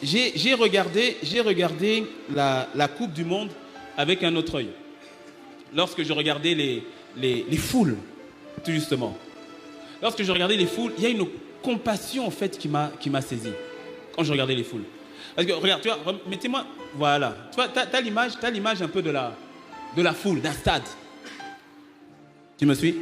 j'ai regardé la Coupe du Monde avec un autre œil. Lorsque je regardais les foules, tout justement. Lorsque je regardais les foules, il y a une compassion en fait qui m'a saisi. Quand je regardais les foules. Parce que regarde, tu vois, mettez-moi, voilà. Tu vois, t'as l'image un peu de la foule, d'un stade. Tu me suis?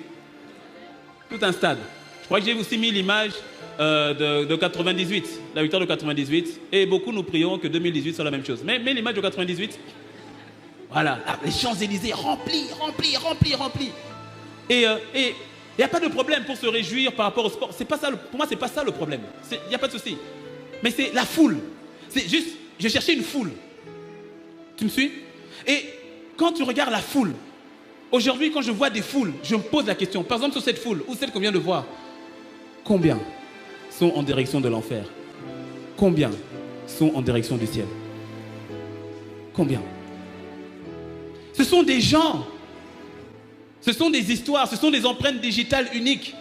Tout un stade. Je crois que j'ai aussi mis l'image de 98, la victoire de 98. Et beaucoup nous prions que 2018 soit la même chose. Mais l'image de 98, voilà, les Champs-Élysées remplis. Et il n'y a pas de problème pour se réjouir par rapport au sport. C'est pas ça, pour moi, c'est pas ça le problème. Il n'y a pas de souci. Mais c'est la foule. C'est juste, je cherchais une foule. Tu me suis? Et quand tu regardes la foule, aujourd'hui, quand je vois des foules, je me pose la question. Par exemple, sur cette foule, ou celle qu'on vient de voir, combien sont en direction de l'enfer? Combien sont en direction du ciel? Combien? Ce sont des gens. Ce sont des histoires, ce sont des empreintes digitales uniques.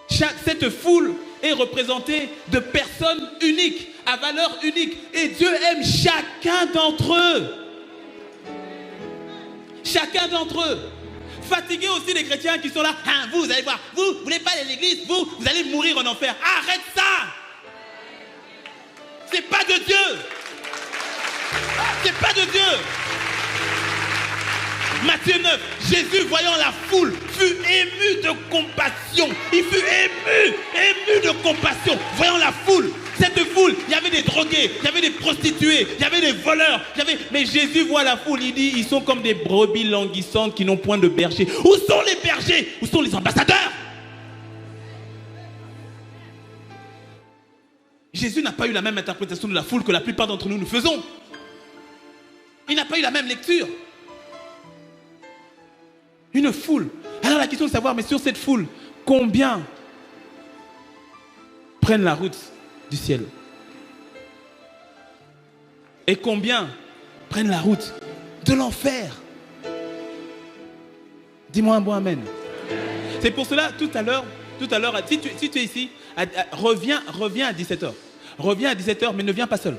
Cette foule est représentée de personnes uniques, à valeur unique. Et Dieu aime chacun d'entre eux. Chacun d'entre eux. Fatiguez aussi les chrétiens qui sont là. Hein, vous allez voir, vous ne voulez pas aller à l'église, vous allez mourir en enfer. Arrête ça. C'est pas de Dieu. C'est pas de Dieu. Matthieu 9, Jésus, voyant la foule, fut ému de compassion. Il fut ému de compassion. Voyant la foule, cette foule, il y avait des drogués, il y avait des prostituées, il y avait des voleurs. Mais Jésus voit la foule, il dit, ils sont comme des brebis languissantes qui n'ont point de berger. Où sont les bergers? Où sont les ambassadeurs? Jésus n'a pas eu la même interprétation de la foule que la plupart d'entre nous faisons. Il n'a pas eu la même lecture. Une foule. Alors la question de savoir, mais sur cette foule, combien prennent la route du ciel? Et combien prennent la route de l'enfer? Dis-moi un bon amen. C'est pour cela, tout à l'heure, si tu es ici, reviens à 17h. Reviens à 17h, mais ne viens pas seul.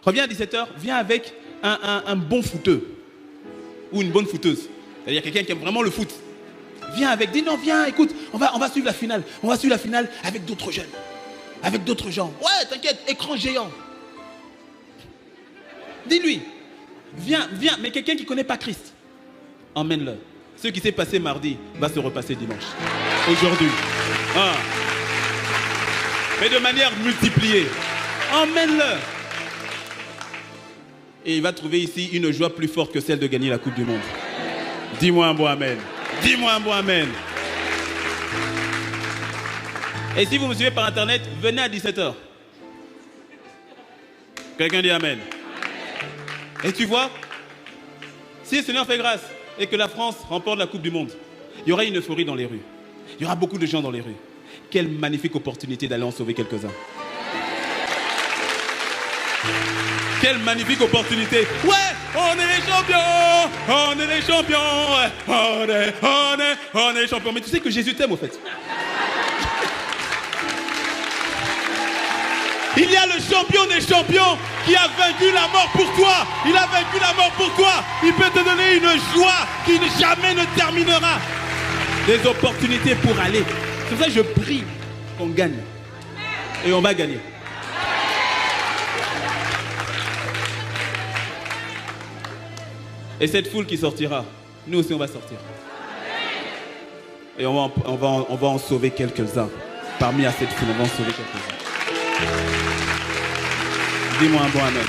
Reviens à 17h, viens avec un bon footeux ou une bonne footeuse. C'est-à-dire quelqu'un qui aime vraiment le foot. Viens avec, dis non, viens, écoute, on va suivre la finale. On va suivre la finale avec d'autres jeunes. Avec d'autres gens. Ouais, t'inquiète, écran géant. Dis-lui, viens, mais quelqu'un qui ne connaît pas Christ, emmène-le. Ce qui s'est passé mardi va se repasser dimanche. Aujourd'hui. Ah. Mais de manière multipliée. Emmène-le. Et il va trouver ici une joie plus forte que celle de gagner la Coupe du Monde. Dis-moi un bon amen. Dis-moi un bon amen. Et si vous me suivez par internet, venez à 17h. Quelqu'un dit amen. Et tu vois, si le Seigneur fait grâce et que la France remporte la Coupe du Monde, il y aura une euphorie dans les rues. Il y aura beaucoup de gens dans les rues. Quelle magnifique opportunité d'aller en sauver quelques-uns. Quelle magnifique opportunité. Ouais, on est les champions. On est les champions. On est les champions. Mais tu sais que Jésus t'aime au fait. Il y a le champion des champions qui a vaincu la mort pour toi. Il a vaincu la mort pour toi. Il peut te donner une joie qui jamais ne terminera. Des opportunités pour aller. C'est pour ça que je prie qu'on gagne. Et on va gagner. Et cette foule qui sortira, nous aussi on va sortir. Et on va en sauver quelques-uns. Parmi à cette foule, on va en sauver quelques-uns. Dis-moi un bon amen.